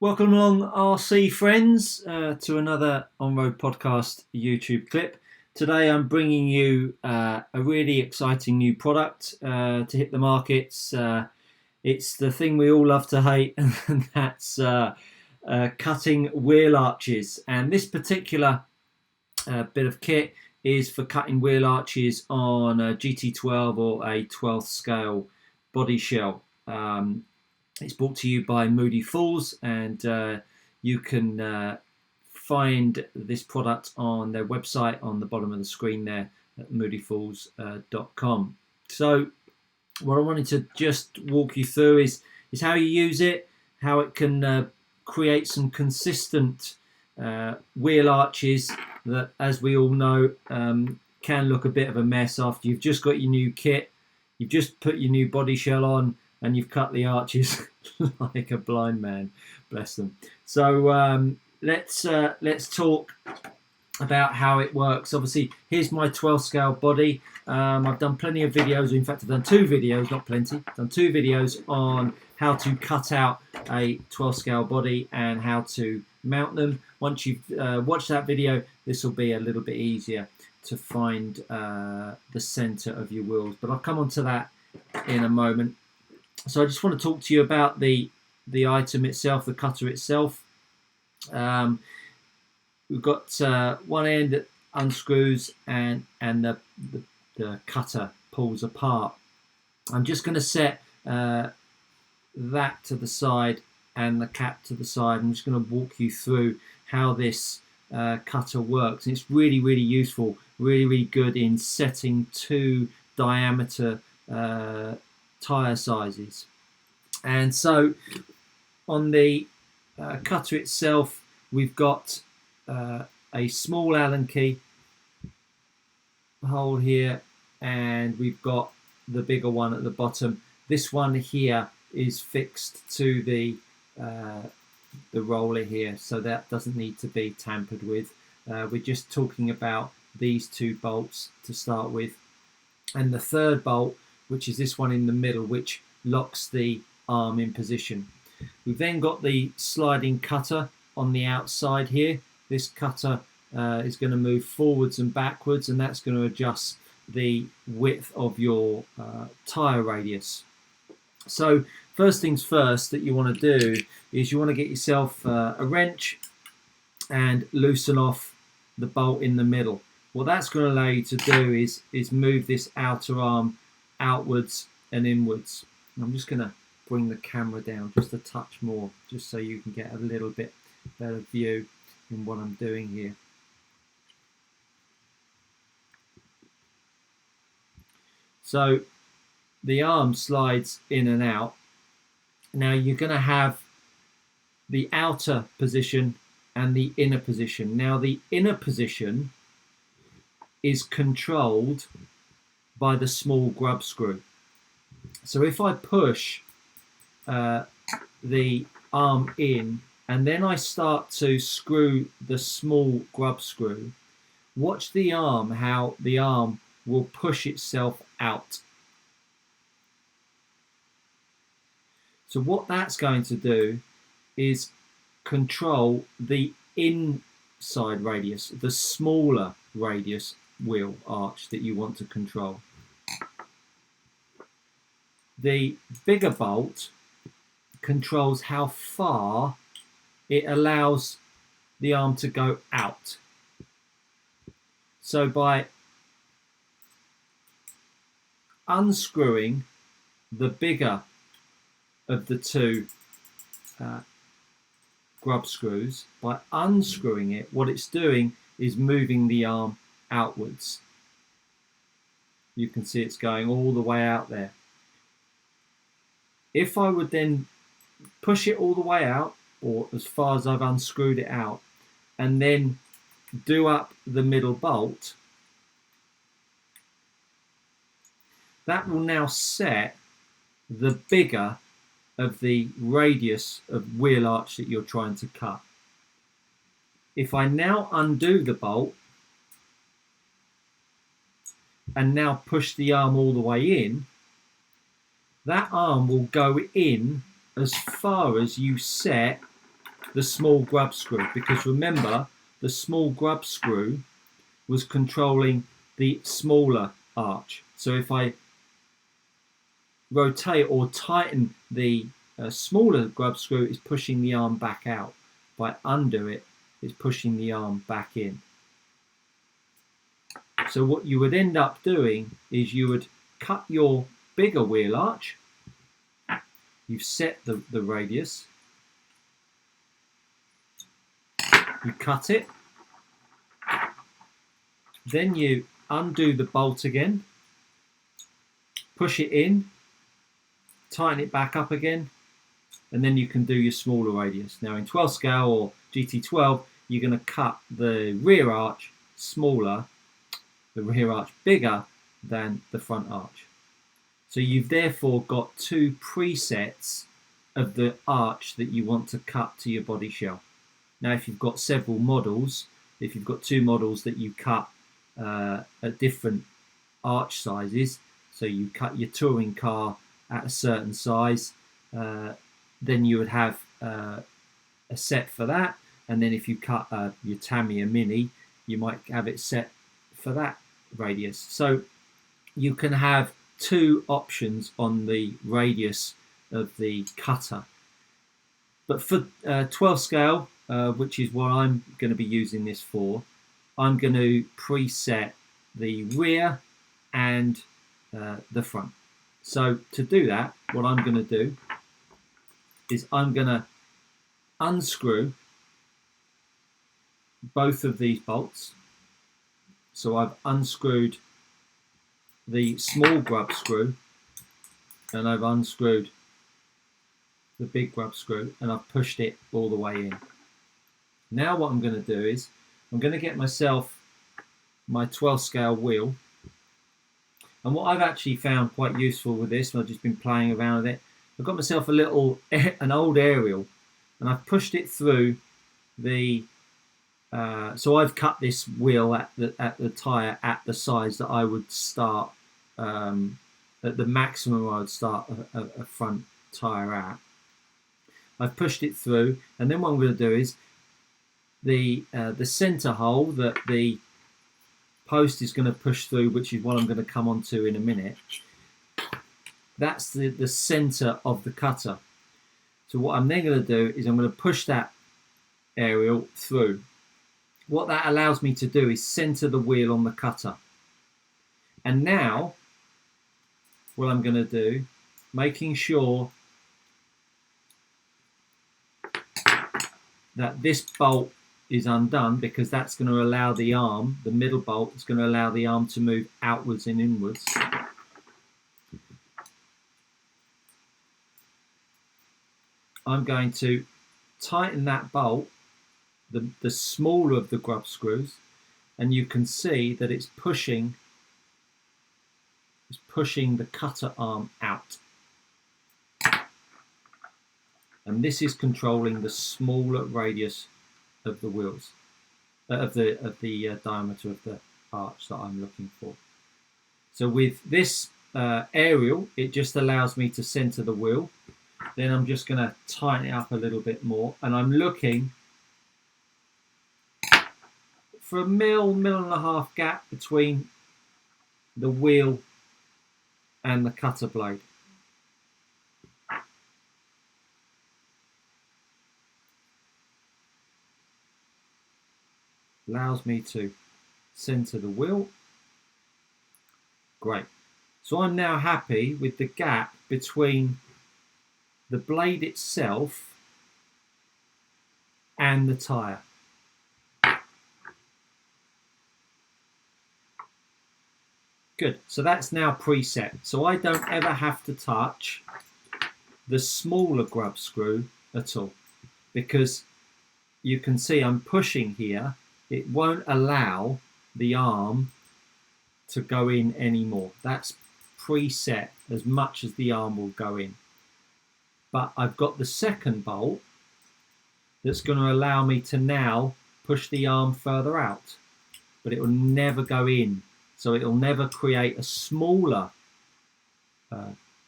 Welcome along, RC friends, to another On-Road Podcast YouTube clip. Today I'm bringing you a really exciting new product to hit the markets. It's the thing we all love to hate, and that's cutting wheel arches. And this particular bit of kit is for cutting wheel arches on a GT12 or a 12th scale body shell. It's brought to you by MoodyFools, and you can find this product on their website on the bottom of the screen there at moodyfools.com. So what I wanted to just walk you through is how you use it, how it can create some consistent wheel arches that, as we all know, can look a bit of a mess after you've just got your new kit, you've just put your new body shell on, and you've cut the arches like a blind man, bless them. So let's talk about how it works. Obviously, here's my 12 scale body. I've done plenty of videos. In fact, I've done two videos, not plenty. I've done two videos on how to cut out a 12 scale body and how to mount them. Once you've watched that video, this will be a little bit easier to find the center of your wheels. But I'll come on to that in a moment. So I just want to talk to you about the item itself, the cutter itself. We've got one end that unscrews and the cutter pulls apart. I'm just going to set that to the side and the cap to the side. I'm just going to walk you through how this cutter works. And it's really, really useful, really, really good in setting two diameter tire sizes. And so on the cutter itself, we've got a small Allen key hole here, and we've got the bigger one at the bottom. This one here is fixed to the roller here, so that doesn't need to be tampered with. We're just talking about these two bolts to start with, and the third bolt, which is this one in the middle, which locks the arm in position. We've then got the sliding cutter on the outside here. This cutter is going to move forwards and backwards, and that's going to adjust the width of your tire radius. So first things first that you want to do is you want to get yourself a wrench and loosen off the bolt in the middle. What that's going to allow you to do is move this outer arm outwards and inwards. And I'm just going to bring the camera down just a touch more, just so you can get a little bit better view in what I'm doing here. So the arm slides in and out. Now you're going to have the outer position and the inner position. Now the inner position is controlled by the small grub screw. So if I push the arm in and then I start to screw the small grub screw, watch the arm, how the arm will push itself out. So what that's going to do is control the inside radius, the smaller radius wheel arch that you want to control. The bigger bolt controls how far it allows the arm to go out. So by unscrewing the bigger of the two grub screws, by unscrewing it, what it's doing is moving the arm outwards. You can see it's going all the way out there. If I would then push it all the way out, or as far as I've unscrewed it out, and then do up the middle bolt, that will now set the bigger of the radius of wheel arch that you're trying to cut. If I now undo the bolt and now push the arm all the way in, that arm will go in as far as you set the small grub screw, because remember, the small grub screw was controlling the smaller arch. So if I rotate or tighten the smaller grub screw, it's pushing the arm back out. If I undo it, it's pushing the arm back in. So what you would end up doing is you would cut your bigger wheel arch. You've set the radius. You cut it. Then you undo the bolt again. Push it in. Tighten it back up again. And then you can do your smaller radius. Now in 12 scale or GT12, you're going to cut the rear arch smaller, the rear arch bigger than the front arch. So you've therefore got two presets of the arch that you want to cut to your body shell. Now if you've got several models, if you've got two models that you cut at different arch sizes, so you cut your touring car at a certain size, then you would have a set for that. And then if you cut your Tamiya Mini, you might have it set for that radius. So you can have two options on the radius of the cutter. But for 12 scale, which is what I'm going to be using this for, I'm going to preset the rear and the front. So to do that, what I'm going to do is I'm going to unscrew both of these bolts. So I've unscrewed the small grub screw and I've unscrewed the big grub screw and I've pushed it all the way in. Now what I'm going to do is I'm going to get myself my 12 scale wheel, and what I've actually found quite useful with this, and I've just been playing around with it, I've got myself an old aerial and I've pushed it through the so I've cut this wheel at the tyre at the size that I would start at the maximum I would start a front tyre at. I've pushed it through, and then what I'm going to do is the centre hole that the post is going to push through, which is what I'm going to come on to in a minute. That's the centre of the cutter. So what I'm then going to do is I'm going to push that aerial through. What that allows me to do is centre the wheel on the cutter. And now what I'm going to do, making sure that this bolt is undone, because that's going to allow the arm, the middle bolt is going to allow the arm to move outwards and inwards. I'm going to tighten that bolt, the smaller of the grub screws, and you can see that it's pushing the cutter arm out. And this is controlling the smaller radius of the wheels, of the diameter of the arch that I'm looking for. So with this aerial, it just allows me to center the wheel. Then I'm just going to tighten it up a little bit more, and I'm looking for a mil and a half gap between the wheel and the cutter blade. Allows me to center the wheel. Great. So I'm now happy with the gap between the blade itself and the tyre. Good. So that's now preset. So I don't ever have to touch the smaller grub screw at all, because you can see I'm pushing here. It won't allow the arm to go in anymore. That's preset as much as the arm will go in. But I've got the second bolt that's going to allow me to now push the arm further out, but it will never go in. So it will never create a smaller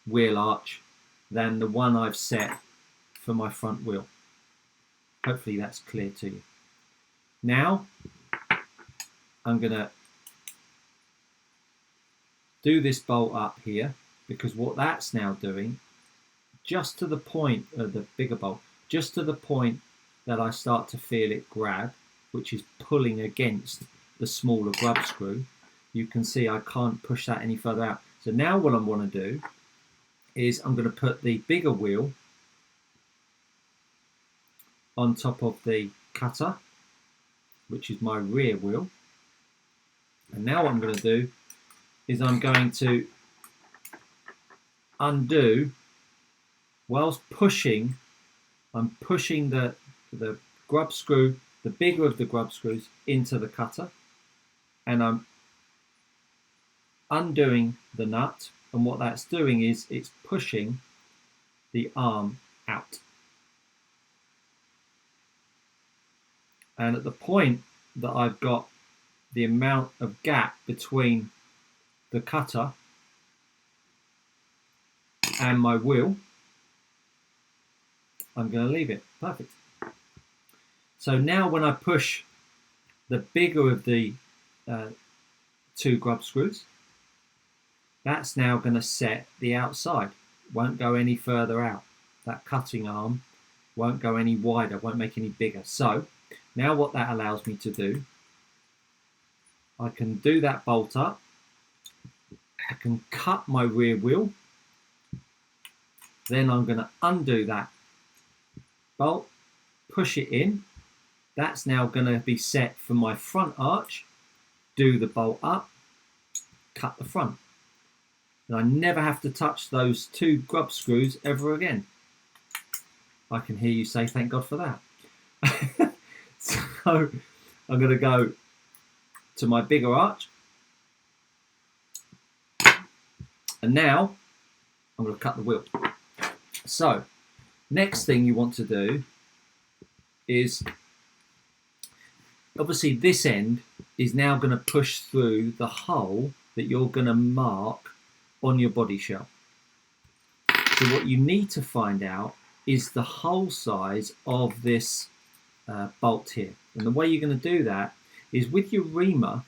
wheel arch than the one I've set for my front wheel. Hopefully that's clear to you. Now I'm going to do this bolt up here, because what that's now doing, just to the point of the bigger bolt, just to the point that I start to feel it grab, which is pulling against the smaller grub screw, you can see I can't push that any further out. So now what I want to do is I'm going to put the bigger wheel on top of the cutter, which is my rear wheel. And now what I'm going to do is I'm going to undo, whilst pushing, I'm pushing the grub screw, the bigger of the grub screws, into the cutter, and I'm undoing the nut, and what that's doing is it's pushing the arm out. And at the point that I've got the amount of gap between the cutter and my wheel, I'm going to leave it. Perfect. So now when I push the bigger of the two grub screws, that's now going to set the outside. Won't go any further out. That cutting arm won't go any wider, won't make any bigger. So now what that allows me to do, I can do that bolt up. I can cut my rear wheel. Then I'm going to undo that bolt, push it in. That's now going to be set for my front arch. Do the bolt up, cut the front. And I never have to touch those two grub screws ever again. I can hear you say, thank God for that. So I'm going to go to my bigger arch. And now I'm going to cut the wheel. So next thing you want to do is, obviously this end is now going to push through the hole that you're going to mark on your body shell. So what you need to find out is the hole size of this bolt here. And the way you're going to do that is with your reamer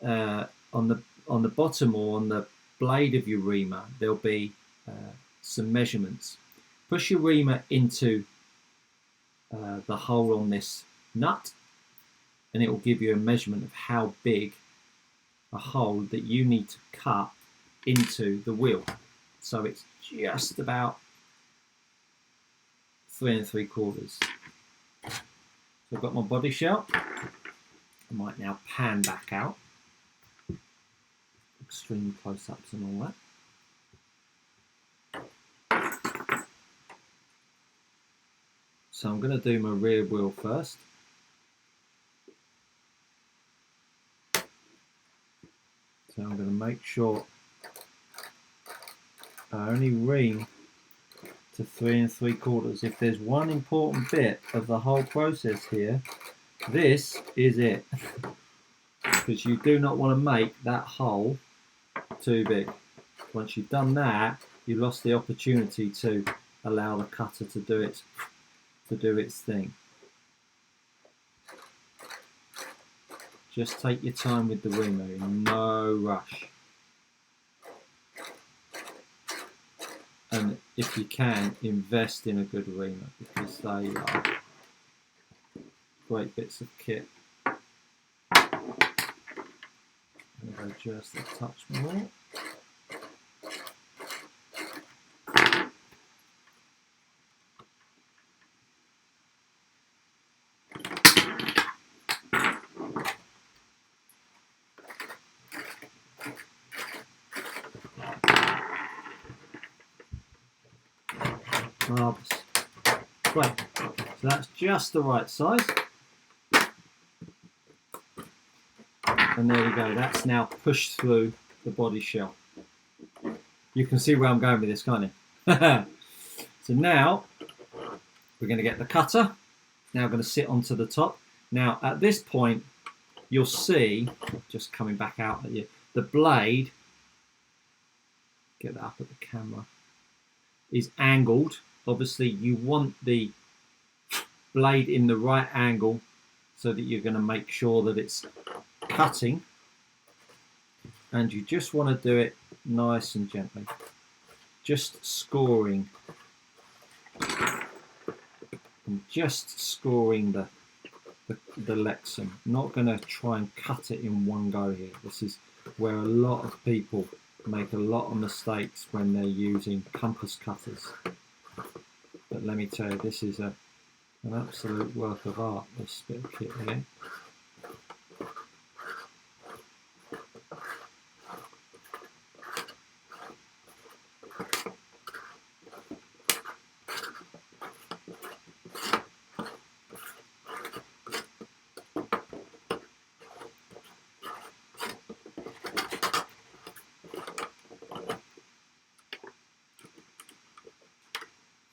on the bottom, or on the blade of your reamer, there'll be some measurements. Push your reamer into the hole on this nut, and it will give you a measurement of how big a hole that you need to cut into the wheel. So it's just about 3 3/4. So I've got my body shell. I might now pan back out. Extreme close-ups and all that. So I'm going to do my rear wheel first. So I'm going to make sure I only ream to 3 3/4. If there's one important bit of the whole process here, this is it. Because you do not want to make that hole too big. Once you've done that, you lost the opportunity to allow the cutter to do its thing. Just take your time with the reamer, no rush. And if you can, invest in a good reamer, because they are great bits of kit. I'm going to adjust a touch more. Marvellous. Great. So that's just the right size. And there we go. That's now pushed through the body shell. You can see where I'm going with this, can't you? So now we're going to get the cutter. Now going to sit onto the top. Now at this point, you'll see, just coming back out at you, the blade, get that up at the camera, is angled. Obviously you want the blade in the right angle so that you're going to make sure that it's cutting, and you just want to do it nice and gently, just scoring and just scoring the Lexan. Not going to try and cut it in one go here. This is where a lot of people make a lot of mistakes when they're using compass cutters. But let me tell you, this is an absolute work of art, this bit of kit here.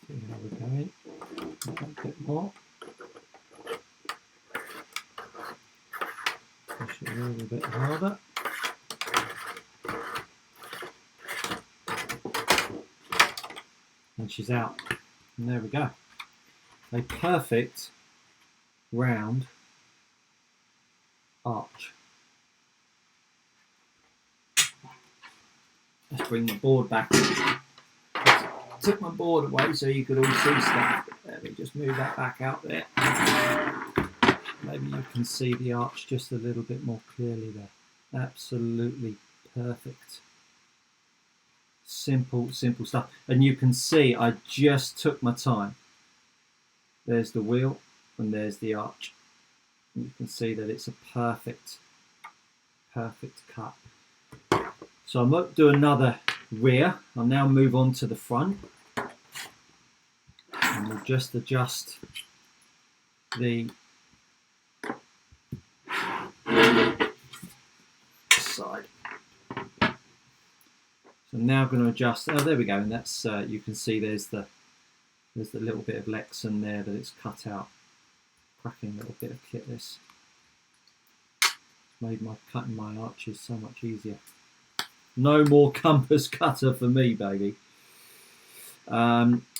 See how we're going. A bit more. Push it a little bit harder. And she's out. And there we go. A perfect round arch. Let's bring the board back. Took my board away so you could all see stuff. Let me just move that back out there. Maybe you can see the arch just a little bit more clearly there. Absolutely perfect. Simple stuff. And you can see I just took my time. There's the wheel and there's the arch. And you can see that it's a perfect cut. So I'm going to do another rear. I'll now move on to the front. And we'll just adjust the side. So I'm now going to adjust. Oh, there we go. And that's you can see there's the little bit of Lexan there that it's cut out. Cracking little bit of kit. This made my cutting my arches so much easier. No more compass cutter for me, baby.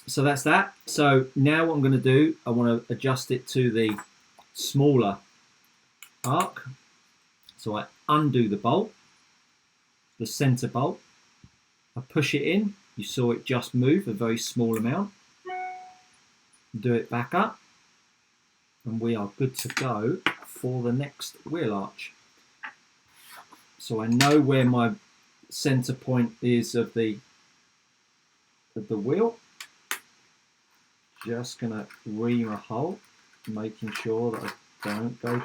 So that's that. So now what I'm going to do, I want to adjust it to the smaller arc. So I undo the bolt, the center bolt. I push it in. You saw it just move a very small amount. Do it back up. And we are good to go for the next wheel arch. So I know where my center point is of the wheel. Just gonna ream a hole, making sure that I don't go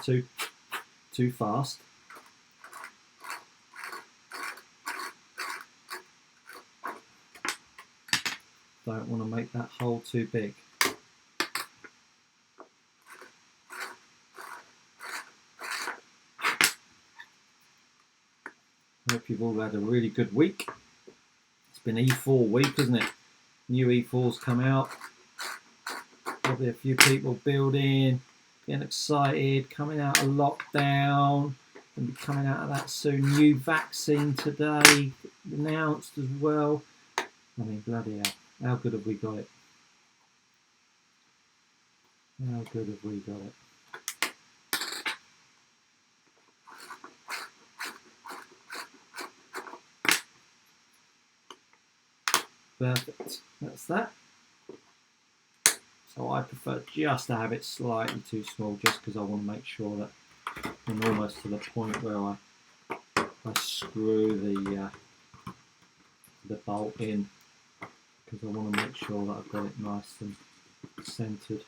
too fast. Don't want to make that hole too big. Hope you've all had a really good week. It's been E4 week, isn't it? New E4's come out. Probably a few people building, getting excited, coming out of lockdown. Going to be coming out of that soon. New vaccine today announced as well. I mean, bloody hell. How good have we got it? How good have we got it? Perfect. That's that. So I prefer just to have it slightly too small, just because I want to make sure that I'm almost to the point where I screw the bolt in, because I want to make sure that I've got it nice and centered.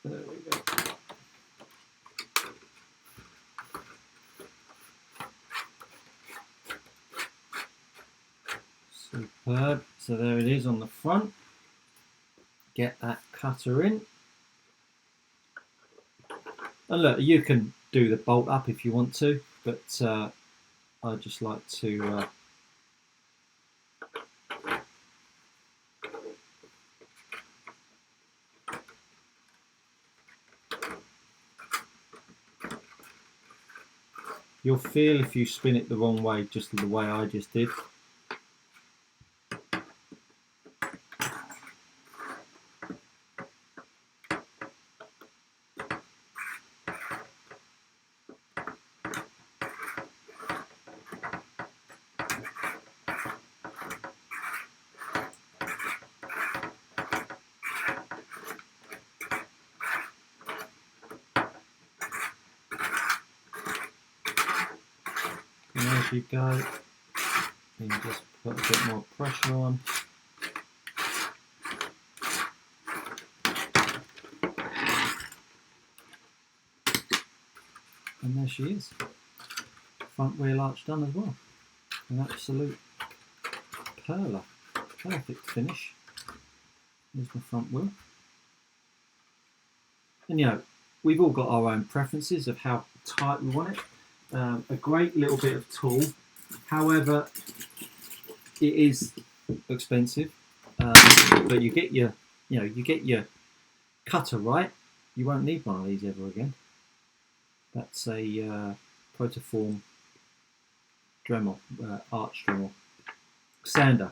There we go. Superb. So there it is on the front. Get that cutter in. And look, you can do the bolt up if you want to, but I just like to you'll feel if you spin it the wrong way, just the way I just did. And as you go, you can just put a bit more pressure on. And there she is. Front wheel arch done as well. An absolute perler. Perfect finish. There's my front wheel. And you know, we've all got our own preferences of how tight we want it. A great little bit of tool. However, it is expensive. But you get your cutter right. You won't need one of these ever again. That's a Protoform Dremel, arch Dremel sander.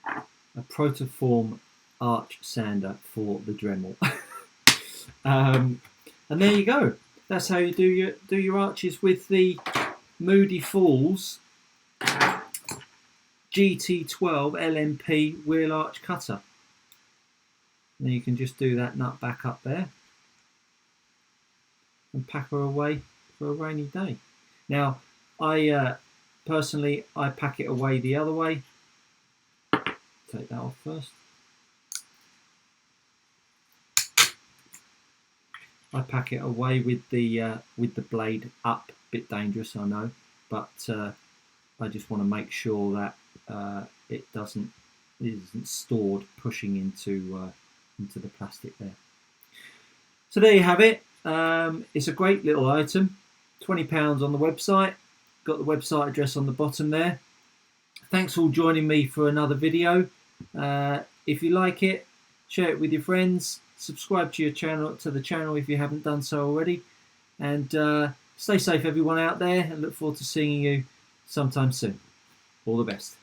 A Protoform arch sander for the Dremel. And there you go. That's how you do your arches with the MoodyFools GT12 LMP wheel arch cutter. And you can just do that nut back up there and pack her away for a rainy day. Now, I personally pack it away the other way. Take that off first. I pack it away with the blade up. Bit dangerous, I know, but I just want to make sure that it isn't stored pushing into the plastic there. So there you have it. It's a great little item. £20 on the website. Got the website address on the bottom there. Thanks for joining me for another video. If you like it, share it with your friends. Subscribe to the channel if you haven't done so already. And stay safe, everyone out there, and look forward to seeing you sometime soon. All the best.